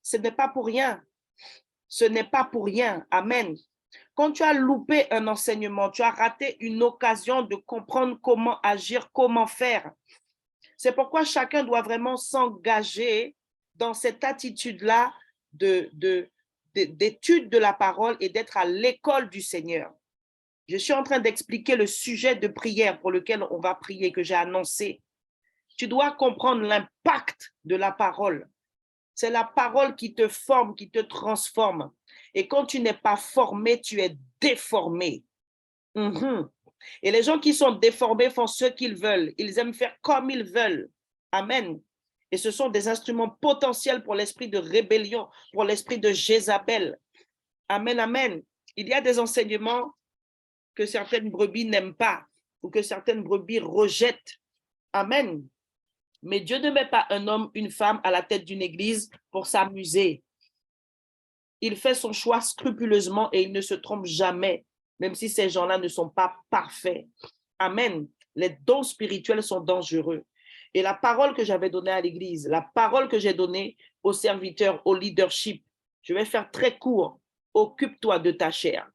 ce n'est pas pour rien. Ce n'est pas pour rien. Amen. Quand tu as loupé un enseignement, tu as raté une occasion de comprendre comment agir, comment faire. C'est pourquoi chacun doit vraiment s'engager dans cette attitude-là d'étude de la parole et d'être à l'école du Seigneur. Je suis en train d'expliquer le sujet de prière pour lequel on va prier, que j'ai annoncé. Tu dois comprendre l'impact de la parole. C'est la parole qui te forme, qui te transforme. Et quand tu n'es pas formé, tu es déformé. Et les gens qui sont déformés font ce qu'ils veulent. Ils aiment faire comme ils veulent. Amen. Et ce sont des instruments potentiels pour l'esprit de rébellion, pour l'esprit de Jézabel. Amen, amen. Il y a des enseignements que certaines brebis n'aiment pas ou que certaines brebis rejettent. Amen. Mais Dieu ne met pas un homme, une femme à la tête d'une église pour s'amuser. Il fait son choix scrupuleusement et il ne se trompe jamais, même si ces gens-là ne sont pas parfaits. Amen. Les dons spirituels sont dangereux. Et la parole que j'avais donnée à l'église, la parole que j'ai donnée aux serviteurs, au leadership, je vais faire très court. Occupe-toi de ta chair.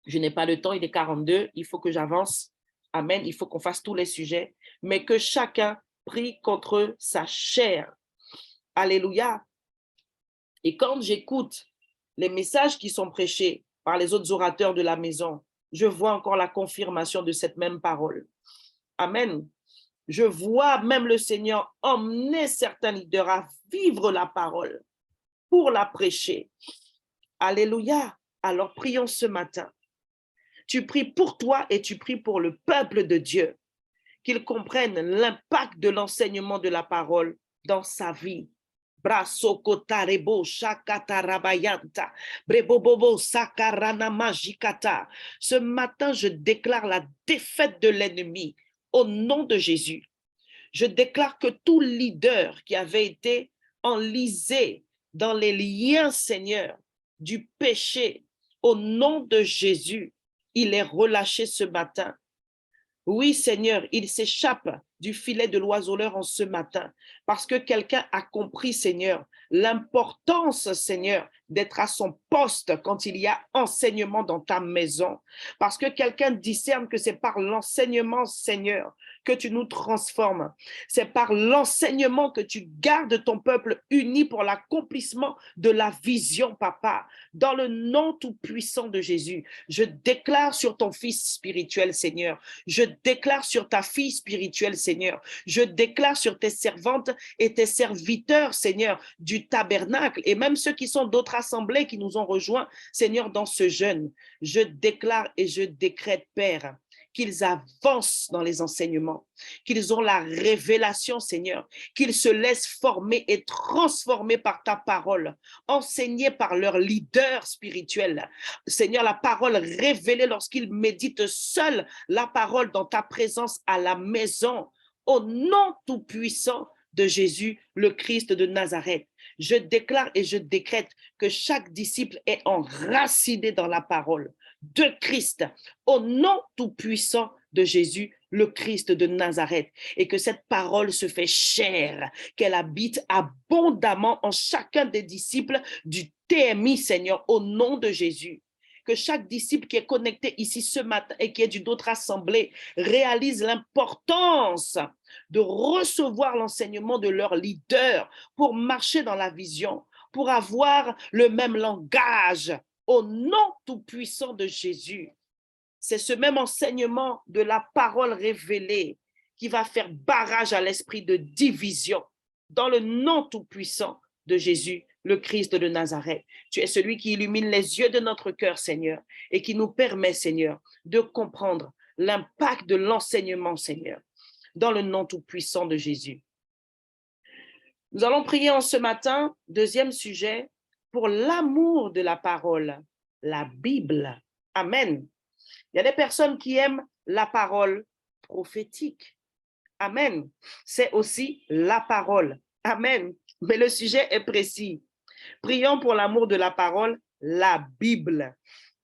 Je n'ai pas le temps, il est 42, il faut que j'avance. Amen, il faut qu'on fasse tous les sujets, mais que chacun prie contre sa chair. Alléluia. Et quand j'écoute les messages qui sont prêchés par les autres orateurs de la maison, je vois encore la confirmation de cette même parole. Amen. Je vois même le Seigneur emmener certains leaders à vivre la parole pour la prêcher. Alléluia. Alors prions ce matin. Tu pries pour toi et tu pries pour le peuple de Dieu, qu'il comprenne l'impact de l'enseignement de la parole dans sa vie. Ce matin, je déclare la défaite de l'ennemi au nom de Jésus. Je déclare que tout leader qui avait été enlisé dans les liens, Seigneur, du péché, au nom de Jésus, il est relâché ce matin. Oui, Seigneur, il s'échappe du filet de l'oiseleur en ce matin parce que quelqu'un a compris, Seigneur, l'importance, Seigneur, d'être à son poste quand il y a enseignement dans ta maison. Parce que quelqu'un discerne que c'est par l'enseignement, Seigneur, que tu nous transformes. C'est par l'enseignement que tu gardes ton peuple uni pour l'accomplissement de la vision, Papa. Dans le nom tout-puissant de Jésus, je déclare sur ton fils spirituel, Seigneur. Je déclare sur ta fille spirituelle, Seigneur. Je déclare sur tes servantes et tes serviteurs, Seigneur, du tabernacle et même ceux qui sont d'autres assemblées qui nous ont rejoints, Seigneur, dans ce jeûne. Je déclare et je décrète, Père, qu'ils avancent dans les enseignements, qu'ils ont la révélation, Seigneur, qu'ils se laissent former et transformer par ta parole, enseignés par leur leader spirituel. Seigneur, la parole révélée lorsqu'ils méditent seuls la parole dans ta présence à la maison, au nom tout-puissant de Jésus, le Christ de Nazareth. Je déclare et je décrète que chaque disciple est enraciné dans la parole de Christ, au nom tout-puissant de Jésus, le Christ de Nazareth, et que cette parole se fait chair, qu'elle habite abondamment en chacun des disciples du TMI, Seigneur, au nom de Jésus. Que chaque disciple qui est connecté ici ce matin et qui est d'une autre assemblée réalise l'importance de recevoir l'enseignement de leur leader pour marcher dans la vision, pour avoir le même langage au nom tout-puissant de Jésus. C'est ce même enseignement de la parole révélée qui va faire barrage à l'esprit de division dans le nom tout-puissant de Jésus, le Christ de Nazareth. Tu es celui qui illumine les yeux de notre cœur, Seigneur, et qui nous permet, Seigneur, de comprendre l'impact de l'enseignement, Seigneur, dans le nom tout-puissant de Jésus. Nous allons prier en ce matin, deuxième sujet, pour l'amour de la parole, la Bible. Amen. Il y a des personnes qui aiment la parole prophétique. Amen. C'est aussi la parole. Amen. Mais le sujet est précis. Prions pour l'amour de la parole, la Bible.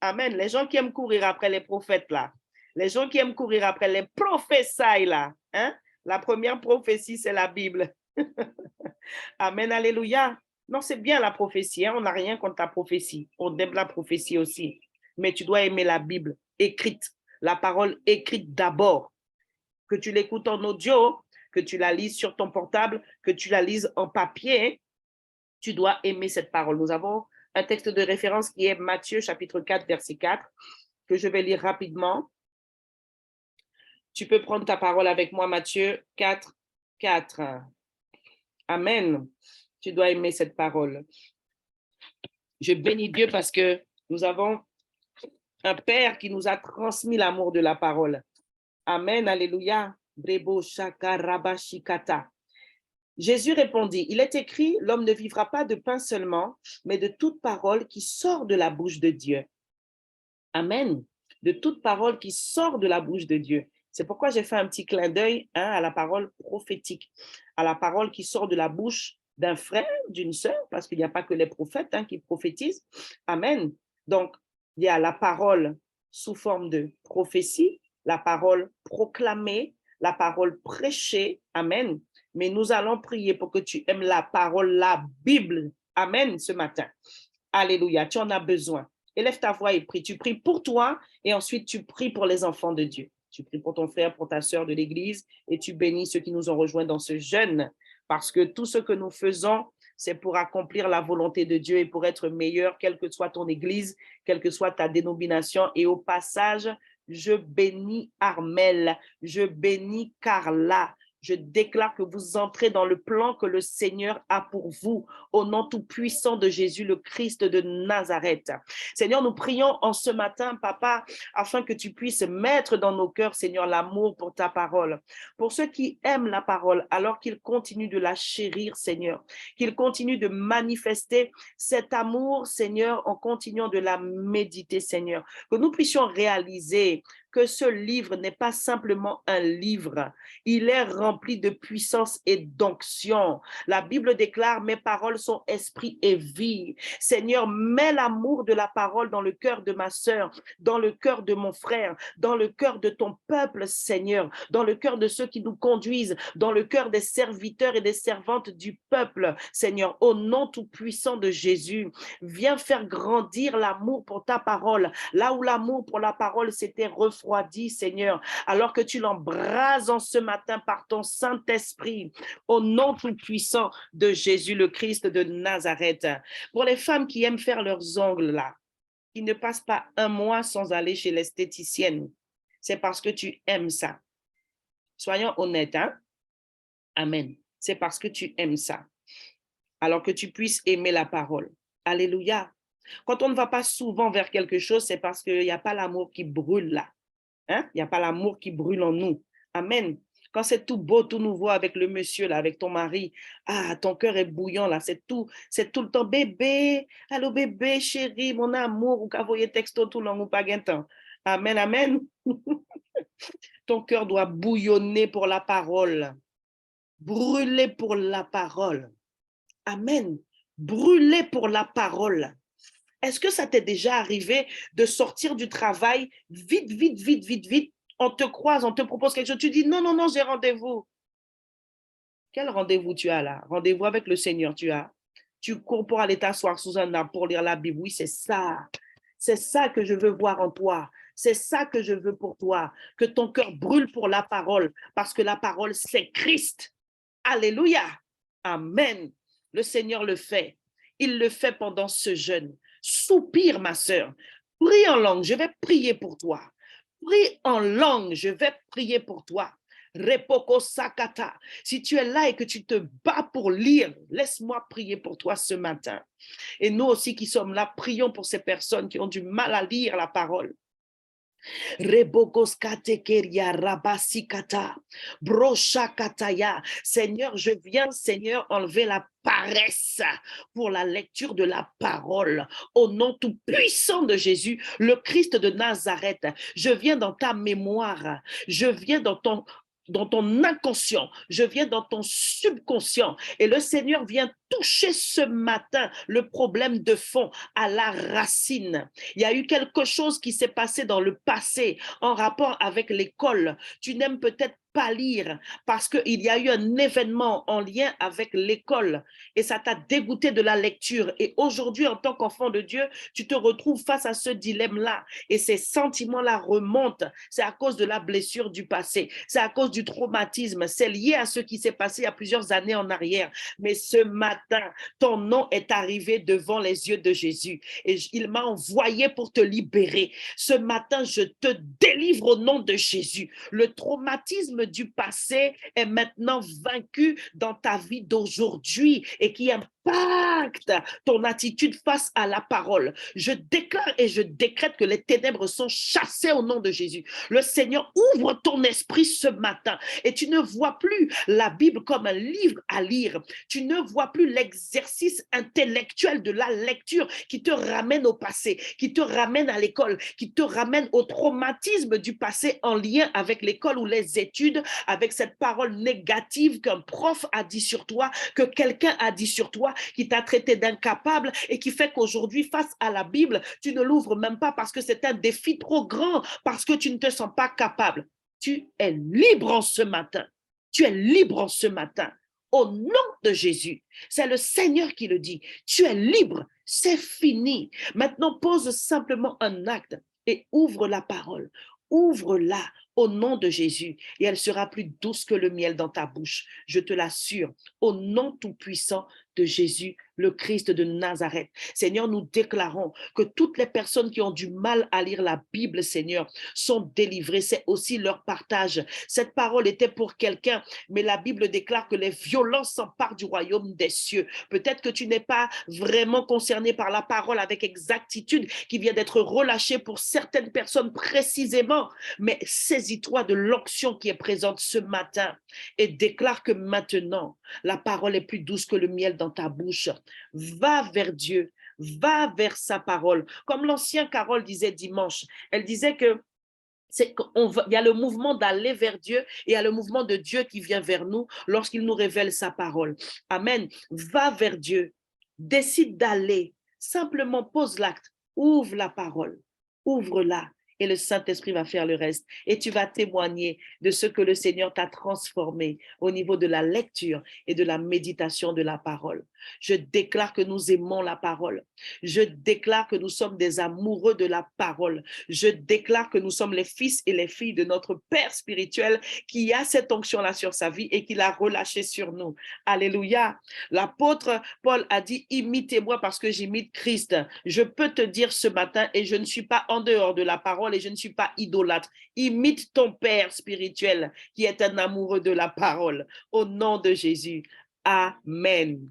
Amen. Les gens qui aiment courir après les prophètes là, les gens qui aiment courir après les prophéties là, hein? La première prophétie, c'est la Bible. Amen, alléluia. Non, c'est bien la prophétie, hein? On n'a rien contre la prophétie. On aime la prophétie aussi. Mais tu dois aimer la Bible écrite, la parole écrite d'abord. Que tu l'écoutes en audio, que tu la lises sur ton portable, que tu la lises en papier, tu dois aimer cette parole. Nous avons un texte de référence qui est Matthieu chapitre 4, verset 4, que je vais lire rapidement. Tu peux prendre ta parole avec moi, Matthieu 4, 4. Amen. Tu dois aimer cette parole. Je bénis Dieu parce que nous avons un Père qui nous a transmis l'amour de la parole. Amen, alléluia. Jésus répondit, il est écrit, l'homme ne vivra pas de pain seulement, mais de toute parole qui sort de la bouche de Dieu. Amen. De toute parole qui sort de la bouche de Dieu. C'est pourquoi j'ai fait un petit clin d'œil à la parole prophétique, à la parole qui sort de la bouche d'un frère, d'une sœur, parce qu'il n'y a pas que les prophètes qui prophétisent. Amen. Donc, il y a la parole sous forme de prophétie, la parole proclamée, la parole prêchée. Amen. Mais nous allons prier pour que tu aimes la parole, la Bible. Amen, ce matin. Alléluia, tu en as besoin. Élève ta voix et prie. Tu pries pour toi et ensuite tu pries pour les enfants de Dieu. Tu pries pour ton frère, pour ta sœur de l'Église et tu bénis ceux qui nous ont rejoints dans ce jeûne parce que tout ce que nous faisons, c'est pour accomplir la volonté de Dieu et pour être meilleur, quelle que soit ton Église, quelle que soit ta dénomination. Et au passage, je bénis Armel, je bénis Carla. Je déclare que vous entrez dans le plan que le Seigneur a pour vous, au nom tout-puissant de Jésus, le Christ de Nazareth. Seigneur, nous prions en ce matin, Papa, afin que tu puisses mettre dans nos cœurs, Seigneur, l'amour pour ta parole. Pour ceux qui aiment la parole, alors qu'ils continuent de la chérir, Seigneur, qu'ils continuent de manifester cet amour, Seigneur, en continuant de la méditer, Seigneur, que nous puissions réaliser que ce livre n'est pas simplement un livre, il est rempli de puissance et d'onction. La Bible déclare, mes paroles sont esprit et vie. Seigneur, mets l'amour de la parole dans le cœur de ma sœur, dans le cœur de mon frère, dans le cœur de ton peuple, Seigneur, dans le cœur de ceux qui nous conduisent, dans le cœur des serviteurs et des servantes du peuple, Seigneur, au nom tout-puissant de Jésus. Viens faire grandir l'amour pour ta parole, là où l'amour pour la parole s'était refroidi, Seigneur, alors que tu l'embrases en ce matin par ton Saint-Esprit, au nom tout-puissant de Jésus le Christ de Nazareth. Pour les femmes qui aiment faire leurs ongles là, qui ne passent pas un mois sans aller chez l'esthéticienne, c'est parce que tu aimes ça. Soyons honnêtes, hein? Amen. C'est parce que tu aimes ça. Alors que tu puisses aimer la parole. Alléluia. Quand on ne va pas souvent vers quelque chose, c'est parce qu'il n'y a pas l'amour qui brûle là. Hein? Il n'y a pas l'amour qui brûle en nous. Amen. Quand c'est tout beau, tout nouveau avec le monsieur, là, avec ton mari, ton cœur est bouillant, là, c'est tout le temps, bébé, allô bébé, chérie, mon amour, ou qu'à voyer texto tout long ou pas gain temps. Amen, amen. Ton cœur doit bouillonner pour la parole. Brûler pour la parole. Amen. Brûler pour la parole. Est-ce que ça t'est déjà arrivé de sortir du travail vite, vite, vite, vite, vite, on te croise, on te propose quelque chose, tu dis non, non, non, j'ai rendez-vous. Quel rendez-vous tu as là? Rendez-vous avec le Seigneur, tu as. Tu cours pour aller t'asseoir sous un arbre pour lire la Bible. Oui, c'est ça. C'est ça que je veux voir en toi. C'est ça que je veux pour toi. Que ton cœur brûle pour la parole, parce que la parole, c'est Christ. Alléluia. Amen. Le Seigneur le fait. Il le fait pendant ce jeûne. Soupire, ma sœur. Prie en langue. Je vais prier pour toi. Prie en langue. Je vais prier pour toi. Repoko sakata. Si tu es là et que tu te bats pour lire, laisse-moi prier pour toi ce matin. Et nous aussi qui sommes là, prions pour ces personnes qui ont du mal à lire la parole. Seigneur, je viens, Seigneur, enlever la paresse pour la lecture de la parole. Au nom tout puissant de Jésus, le Christ de Nazareth, je viens dans ta mémoire, je viens dans ton inconscient, je viens dans ton subconscient et le Seigneur vient toucher ce matin le problème de fond à la racine. Il y a eu quelque chose qui s'est passé dans le passé en rapport avec l'école. Tu n'aimes peut-être pas lire parce qu'il y a eu un événement en lien avec l'école et ça t'a dégoûté de la lecture. Et aujourd'hui, en tant qu'enfant de Dieu, tu te retrouves face à ce dilemme-là et ces sentiments-là remontent. C'est à cause de la blessure du passé. C'est à cause du traumatisme. C'est lié à ce qui s'est passé il y a plusieurs années en arrière. Mais ce matin, ton nom est arrivé devant les yeux de Jésus et il m'a envoyé pour te libérer. Ce matin, je te délivre au nom de Jésus. Le traumatisme du passé est maintenant vaincu dans ta vie d'aujourd'hui et qui impacte ton attitude face à la parole. Je déclare et je décrète que les ténèbres sont chassées au nom de Jésus. Le Seigneur ouvre ton esprit ce matin et tu ne vois plus la Bible comme un livre à lire. Tu ne vois plus l'exercice intellectuel de la lecture qui te ramène au passé, qui te ramène à l'école, qui te ramène au traumatisme du passé en lien avec l'école ou les études, avec cette parole négative qu'un prof a dit sur toi, que quelqu'un a dit sur toi, qui t'a traité d'incapable et qui fait qu'aujourd'hui, face à la Bible, tu ne l'ouvres même pas parce que c'est un défi trop grand, parce que tu ne te sens pas capable. Tu es libre en ce matin. Tu es libre en ce matin. Au nom de Jésus, c'est le Seigneur qui le dit. Tu es libre, c'est fini. Maintenant, pose simplement un acte et ouvre la parole. Ouvre-la au nom de Jésus et elle sera plus douce que le miel dans ta bouche. Je te l'assure, au nom tout-puissant de Jésus, le Christ de Nazareth. Seigneur, nous déclarons que toutes les personnes qui ont du mal à lire la Bible, Seigneur, sont délivrées. C'est aussi leur partage. Cette parole était pour quelqu'un, mais la Bible déclare que les violences s'emparent du royaume des cieux. Peut-être que tu n'es pas vraiment concerné par la parole avec exactitude qui vient d'être relâchée pour certaines personnes précisément, mais saisis-toi de l'onction qui est présente ce matin et déclare que maintenant, la parole est plus douce que le miel dans ta bouche. Va vers Dieu, va vers sa parole. Comme l'ancien Carole disait dimanche, elle disait que il y a le mouvement d'aller vers Dieu et il y a le mouvement de Dieu qui vient vers nous lorsqu'il nous révèle sa parole. Amen. Va vers Dieu. Décide d'aller. Simplement pose l'acte. Ouvre la parole. Ouvre-la. Et le Saint-Esprit va faire le reste. Et tu vas témoigner de ce que le Seigneur t'a transformé au niveau de la lecture et de la méditation de la parole. Je déclare que nous aimons la parole. Je déclare que nous sommes des amoureux de la parole. Je déclare que nous sommes les fils et les filles de notre Père spirituel qui a cette onction-là sur sa vie et qui l'a relâchée sur nous. Alléluia. L'apôtre Paul a dit, imitez-moi parce que j'imite Christ. Je peux te dire ce matin, et je ne suis pas en dehors de la parole et je ne suis pas idolâtre. Imite ton Père spirituel qui est un amoureux de la parole. Au nom de Jésus. Amen.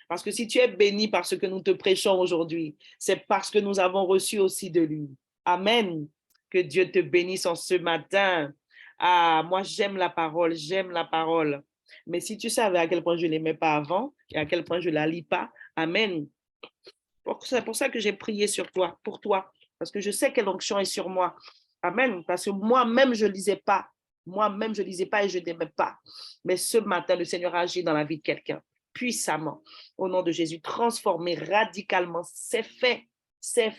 Parce que si tu es béni par ce que nous te prêchons aujourd'hui, c'est parce que nous avons reçu aussi de lui. Amen. Que Dieu te bénisse en ce matin. Ah, moi, j'aime la parole, j'aime la parole. Mais si tu savais à quel point je ne l'aimais pas avant et à quel point je ne la lis pas, amen. C'est pour ça que j'ai prié sur toi, pour toi, parce que je sais quelle onction est sur moi. Amen. Parce que moi-même, je ne lisais pas. Moi-même, je ne lisais pas et je n'aimais pas. Mais ce matin, le Seigneur a agi dans la vie de quelqu'un, puissamment, au nom de Jésus, transformé radicalement. C'est fait, c'est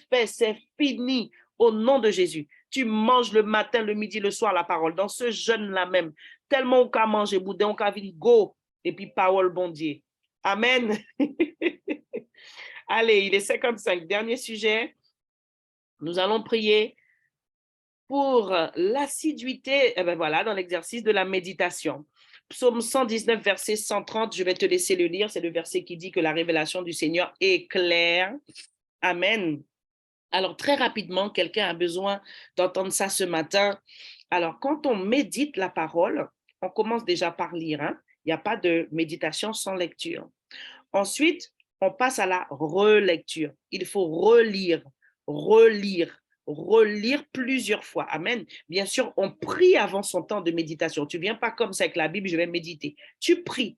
fini, au nom de Jésus. Tu manges le matin, le midi, le soir la parole. Dans ce jeûne-là même, tellement on a mangé, boudin, on a vu go, et puis parole, bon Dieu. Amen. Allez, il est 55. Dernier sujet. Nous allons prier pour l'assiduité, voilà, dans l'exercice de la méditation. Psaume 119, verset 130, je vais te laisser le lire. C'est le verset qui dit que la révélation du Seigneur est claire. Amen. Alors, très rapidement, quelqu'un a besoin d'entendre ça ce matin. Alors, quand on médite la parole, on commence déjà par lire. Hein? Il n'y a pas de méditation sans lecture. Ensuite, on passe à la relecture. Il faut relire, relire plusieurs fois. Amen. Bien sûr, on prie avant son temps de méditation. Tu ne viens pas comme ça avec la Bible, je vais méditer. Tu pries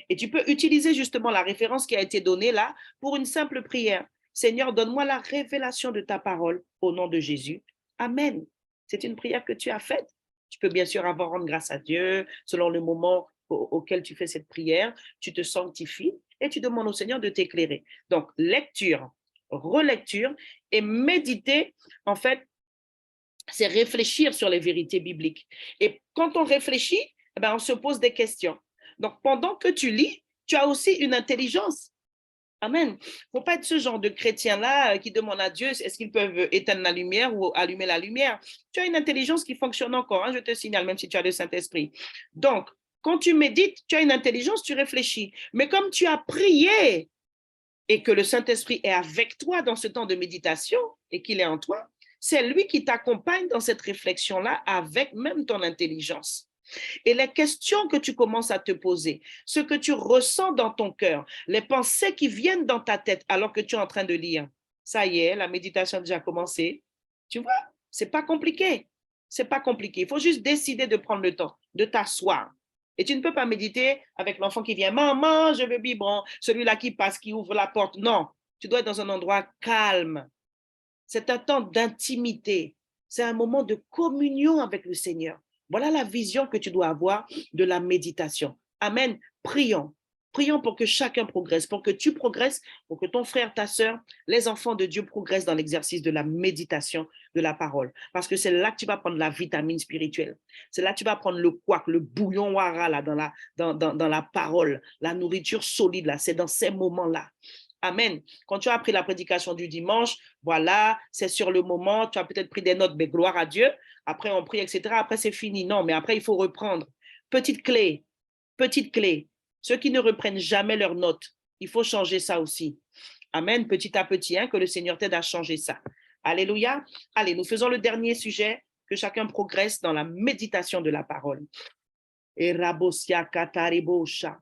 et tu peux utiliser justement la référence qui a été donnée là pour une simple prière. Seigneur, donne-moi la révélation de ta parole au nom de Jésus. Amen. C'est une prière que tu as faite. Tu peux bien sûr avoir rendre grâce à Dieu selon le moment auquel tu fais cette prière. Tu te sanctifies et tu demandes au Seigneur de t'éclairer. Donc, lecture, relecture et méditer, en fait, c'est réfléchir sur les vérités bibliques. Et quand on réfléchit, on se pose des questions. Donc, pendant que tu lis, tu as aussi une intelligence. Amen. Il ne faut pas être ce genre de chrétien-là qui demande à Dieu est-ce qu'ils peuvent éteindre la lumière ou allumer la lumière. Tu as une intelligence qui fonctionne encore, hein, je te signale, même si tu as le Saint-Esprit. Donc, quand tu médites, tu as une intelligence, tu réfléchis. Mais comme tu as prié et que le Saint-Esprit est avec toi dans ce temps de méditation et qu'il est en toi, c'est lui qui t'accompagne dans cette réflexion-là avec même ton intelligence. Et les questions que tu commences à te poser, ce que tu ressens dans ton cœur, les pensées qui viennent dans ta tête alors que tu es en train de lire, ça y est, la méditation a déjà commencé. Tu vois, c'est pas compliqué. C'est pas compliqué. Il faut juste décider de prendre le temps, de t'asseoir. Et tu ne peux pas méditer avec l'enfant qui vient, maman, je veux biberon, celui-là qui passe, qui ouvre la porte. Non, tu dois être dans un endroit calme. C'est un temps d'intimité. C'est un moment de communion avec le Seigneur. Voilà la vision que tu dois avoir de la méditation. Amen. Prions. Prions pour que chacun progresse, pour que tu progresses, pour que ton frère, ta sœur, les enfants de Dieu progressent dans l'exercice de la méditation de la parole. Parce que c'est là que tu vas prendre la vitamine spirituelle. C'est là que tu vas prendre le couac, le bouillon wara là, dans la parole, la nourriture solide là. C'est dans ces moments-là. Amen. Quand tu as appris la prédication du dimanche, voilà, c'est sur le moment, tu as peut-être pris des notes, mais gloire à Dieu. Après, on prie, etc. Après, c'est fini. Non, mais après, il faut reprendre. Petite clé, petite clé. Ceux qui ne reprennent jamais leurs notes, il faut changer ça aussi. Amen. Petit à petit, hein, que le Seigneur t'aide à changer ça. Alléluia. Allez, nous faisons le dernier sujet, que chacun progresse dans la méditation de la parole. Et rabosia kataribosha.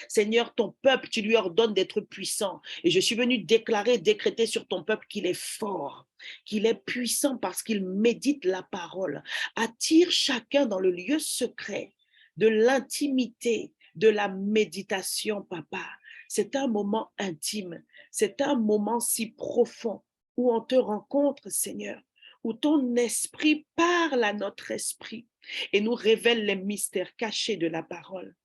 Seigneur, ton peuple, tu lui ordonnes d'être puissant. Et je suis venu déclarer, décréter sur ton peuple qu'il est fort, qu'il est puissant parce qu'il médite la parole. Attire chacun dans le lieu secret de l'intimité, de la méditation, papa. C'est un moment intime, c'est un moment si profond où on te rencontre, Seigneur, où ton esprit parle à notre esprit et nous révèle les mystères cachés de la parole.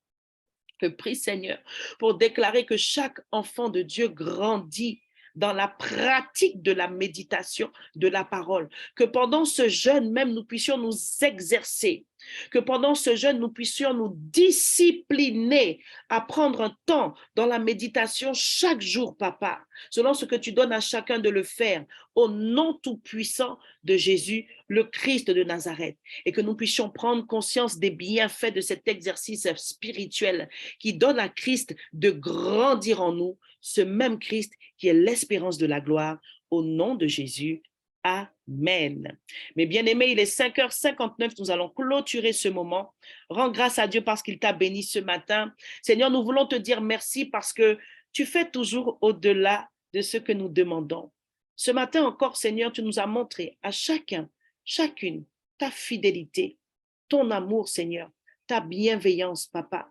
Je prie, Seigneur, pour déclarer que chaque enfant de Dieu grandit dans la pratique de la méditation de la parole, que pendant ce jeûne même, nous puissions nous exercer, que pendant ce jeûne, nous puissions nous discipliner à prendre un temps dans la méditation chaque jour, papa, selon ce que tu donnes à chacun de le faire, au nom tout-puissant de Jésus, le Christ de Nazareth, et que nous puissions prendre conscience des bienfaits de cet exercice spirituel qui donne à Christ de grandir en nous, ce même Christ qui est l'espérance de la gloire, au nom de Jésus. Amen. Mes bien-aimés, il est 5h59, nous allons clôturer ce moment. Rends grâce à Dieu parce qu'il t'a béni ce matin. Seigneur, nous voulons te dire merci parce que tu fais toujours au-delà de ce que nous demandons. Ce matin encore, Seigneur, tu nous as montré à chacun, chacune, ta fidélité, ton amour, Seigneur, ta bienveillance, papa.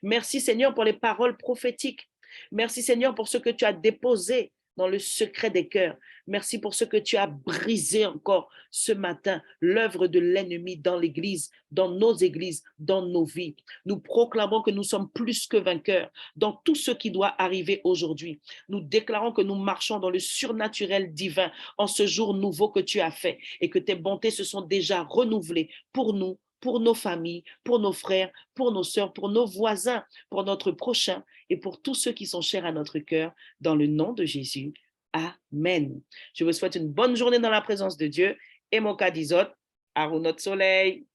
Merci, Seigneur, pour les paroles prophétiques. Merci, Seigneur, pour ce que tu as déposé dans le secret des cœurs. Merci pour ce que tu as brisé encore ce matin, l'œuvre de l'ennemi dans l'Église, dans nos églises, dans nos vies. Nous proclamons que nous sommes plus que vainqueurs dans tout ce qui doit arriver aujourd'hui. Nous déclarons que nous marchons dans le surnaturel divin en ce jour nouveau que tu as fait et que tes bontés se sont déjà renouvelées pour nous, pour nos familles, pour nos frères, pour nos sœurs, pour nos voisins, pour notre prochain et pour tous ceux qui sont chers à notre cœur, dans le nom de Jésus. Amen. Je vous souhaite une bonne journée dans la présence de Dieu. Et mon cas d'Isot, Arunot Soleil.